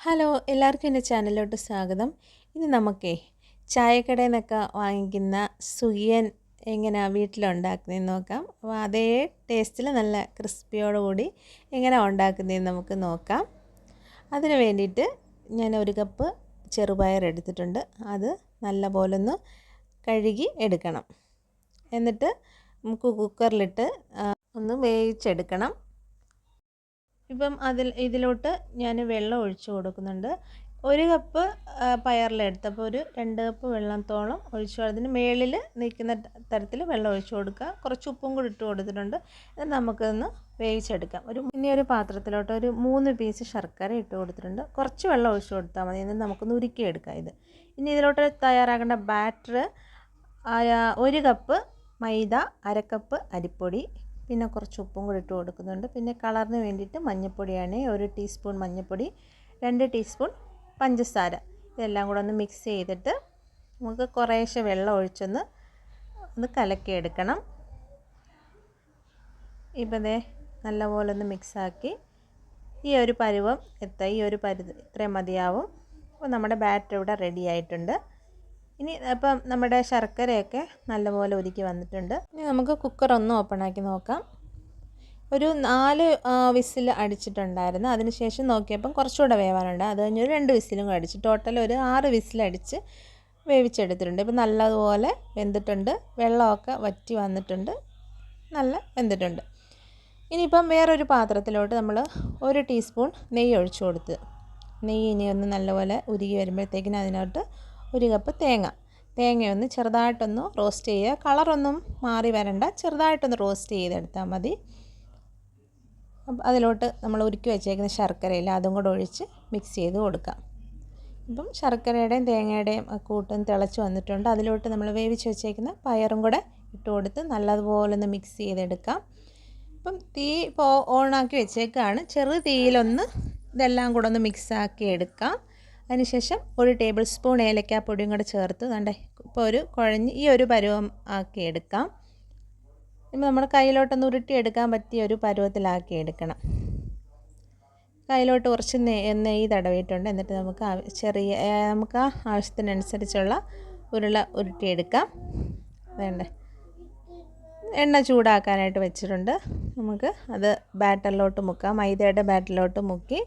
Hello, എല്ലാവർക്കും എൻ്റെ ചാനലിലോട്ട് സ്വാഗതം. ഇനി നമുക്കേ ചായക്കടയിൽ നിന്നൊക്കെ വാങ്ങിക്കുന്ന സുഖിയൻ എങ്ങനെയാണ് വീട്ടിലുണ്ടാക്കുന്നതെന്ന് നോക്കാം. അപ്പോൾ അതേ ടേസ്റ്റിൽ നല്ല ക്രിസ്പിയോടുകൂടി എങ്ങനെയാണ് ഉണ്ടാക്കുന്നതെന്ന് നമുക്ക് നോക്കാം. അതിന് വേണ്ടിയിട്ട് ഞാൻ 1 കപ്പ് ചെറുപയർ എടുത്തിട്ടുണ്ട്. അത് നല്ലപോലെ ഒന്ന് കഴുകി എടുക്കണം. എന്നിട്ട് നമുക്ക് കുക്കറിലിട്ട് ഒന്ന് വേവിച്ചെടുക്കണം. ഇപ്പം ഇതിലോട്ട് ഞാൻ വെള്ളം ഒഴിച്ച് കൊടുക്കുന്നുണ്ട്. 1 കപ്പ് പയറിലെടുത്തപ്പോൾ ഒരു 2 കപ്പ് വെള്ളത്തോളം ഒഴിച്ചു. അതിന് മേളിൽ നിൽക്കുന്ന തരത്തിൽ വെള്ളം ഒഴിച്ചു കൊടുക്കുക. കുറച്ച് ഉപ്പും കൂടി ഇട്ട് കൊടുത്തിട്ടുണ്ട്. ഇത് നമുക്കൊന്ന് വേവിച്ചെടുക്കാം. ഇനി ഒരു പാത്രത്തിലോട്ട് ഒരു 3 പീസ് ശർക്കര ഇട്ട് കൊടുത്തിട്ടുണ്ട്. കുറച്ച് വെള്ളം ഒഴിച്ചു കൊടുത്താൽ മതി. എന്നിട്ട് നമുക്കൊന്ന് ഉരുക്കിയെടുക്കാം ഇത്. ഇനി ഇതിലോട്ട് തയ്യാറാക്കേണ്ട ബാറ്റർ 1 കപ്പ് മൈദ, 1/2 കപ്പ് അരിപ്പൊടി, പിന്നെ കുറച്ച് ഉപ്പും കൂടി ഇട്ട് കൊടുക്കുന്നുണ്ട്. പിന്നെ കളറിന് വേണ്ടിയിട്ട് മഞ്ഞൾപ്പൊടിയാണ് 1 ടീസ്പൂൺ മഞ്ഞൾപ്പൊടി, 2 ടീസ്പൂൺ പഞ്ചസാര. ഇതെല്ലാം കൂടെ ഒന്ന് മിക്സ് ചെയ്തിട്ട് നമുക്ക് കുറേശ്ശെ വെള്ളം ഒന്ന് കലക്കിയെടുക്കണം. ഇപ്പം നല്ലപോലെ ഒന്ന് മിക്സാക്കി ഈ ഒരു പരുവം ഇത്രയും മതിയാവും. അപ്പോൾ നമ്മുടെ ബാറ്റർ ഇവിടെ റെഡി ആയിട്ടുണ്ട്. ഇനി അപ്പം നമ്മുടെ ശർക്കരയൊക്കെ നല്ലപോലെ ഉരുക്കി വന്നിട്ടുണ്ട്. ഇനി നമുക്ക് കുക്കർ ഒന്ന് ഓപ്പണാക്കി നോക്കാം. ഒരു 4 വിസിൽ അടിച്ചിട്ടുണ്ടായിരുന്നു. അതിനുശേഷം നോക്കിയപ്പം കുറച്ചുകൂടെ വേവാനുണ്ട്. അത് കഴിഞ്ഞ് ഒരു 2 വിസിലും കൂടെ അടിച്ച് ടോട്ടൽ ഒരു 6 വിസിലടിച്ച് വേവിച്ചെടുത്തിട്ടുണ്ട്. ഇപ്പം നല്ലതുപോലെ വെന്തിട്ടുണ്ട്. വെള്ളമൊക്കെ വറ്റി വന്നിട്ടുണ്ട്. നല്ല വെന്തിട്ടുണ്ട്. ഇനിയിപ്പം വേറൊരു പാത്രത്തിലോട്ട് നമ്മൾ 1 ടീസ്പൂൺ നെയ്യ് ഒഴിച്ചു കൊടുത്ത് ഇനി ഒന്ന് നല്ലപോലെ ഉരുകി വരുമ്പോഴത്തേക്കിന് അതിനകത്ത് 1 കപ്പ് തേങ്ങയൊന്ന് ചെറുതായിട്ടൊന്ന് റോസ്റ്റ് ചെയ്യുക. കളറൊന്നും മാറി വരണ്ട, ചെറുതായിട്ടൊന്ന് റോസ്റ്റ് ചെയ്തെടുത്താൽ മതി. അതിലോട്ട് നമ്മൾ ഉരുക്കി വെച്ചേക്കുന്ന ശർക്കരയില്ല, അതും കൂടെ ഒഴിച്ച് മിക്സ് ചെയ്ത് കൊടുക്കാം. ഇപ്പം ശർക്കരയുടെയും തേങ്ങയുടെയും കൂട്ടും തിളച്ച് വന്നിട്ടുണ്ട്. അതിലോട്ട് നമ്മൾ വേവിച്ച് വെച്ചേക്കുന്ന പയറും കൂടെ ഇട്ട് കൊടുത്ത് നല്ലതുപോലെ ഒന്ന് മിക്സ് ചെയ്തെടുക്കാം. ഇപ്പം തീ ഇപ്പോൾ ഓണാക്കി വെച്ചേക്കാണ്. ചെറു തീയിലൊന്ന് ഇതെല്ലാം കൂടെ ഒന്ന് മിക്സാക്കി എടുക്കാം. അതിനുശേഷം 1 ടേബിൾ സ്പൂൺ ഏലക്കാപ്പൊടിയും കൂടെ ചേർത്ത് ഇപ്പോൾ ഈ ഒരു പരുവം ആക്കി എടുക്കാം. ഇപ്പം നമ്മുടെ കയ്യിലോട്ടൊന്ന് ഉരുട്ടിയെടുക്കാൻ പറ്റിയ ഒരു പരുവത്തിലാക്കി എടുക്കണം. കയ്യിലോട്ട് കുറച്ച് നെയ്യ് തടവിയിട്ടുണ്ട്. എന്നിട്ട് നമുക്ക് ആവശ്യത്തിനനുസരിച്ചുള്ള ഉരുള ഉരുട്ടിയെടുക്കാം. വേണ്ടേ, എണ്ണ ചൂടാക്കാനായിട്ട് വെച്ചിട്ടുണ്ട്. നമുക്ക് അത് ബാറ്ററിലോട്ട് മുക്കാം. മൈദയുടെ ബാറ്ററിലോട്ട് മുക്കി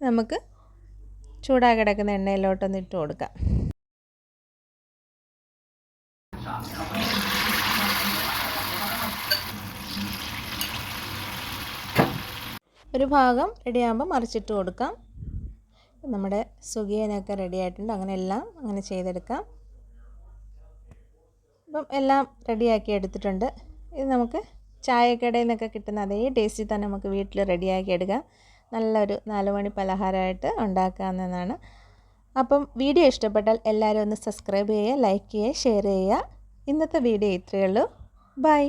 നമുക്ക് ചൂടാക്കി കിടക്കുന്ന എണ്ണയിലോട്ടൊന്ന് ഇട്ട് കൊടുക്കാം. ഒരു ഭാഗം റെഡിയാകുമ്പോൾ മറിച്ചിട്ട് കൊടുക്കാം. നമ്മുടെ സുഖിയനൊക്കെ റെഡി ആയിട്ടുണ്ട്. അങ്ങനെ ചെയ്തെടുക്കാം. ഇപ്പം എല്ലാം റെഡിയാക്കി എടുത്തിട്ടുണ്ട്. ഇത് നമുക്ക് ചായക്കടയിൽ നിന്നൊക്കെ കിട്ടുന്ന അതേ ടേസ്റ്റിൽ തന്നെ നമുക്ക് വീട്ടിൽ റെഡിയാക്കി എടുക്കാം. നല്ലൊരു 4 മണി പലഹാരമായിട്ട് ഉണ്ടാക്കാവുന്നതാണ്. അപ്പം വീഡിയോ ഇഷ്ടപ്പെട്ടാൽ എല്ലാവരും ഒന്ന് സബ്സ്ക്രൈബ് ചെയ്യുക, ലൈക്ക് ചെയ്യുക, ഷെയർ ചെയ്യുക. ഇന്നത്തെ വീഡിയോ ഇത്രയേ ഉള്ളൂ. ബൈ.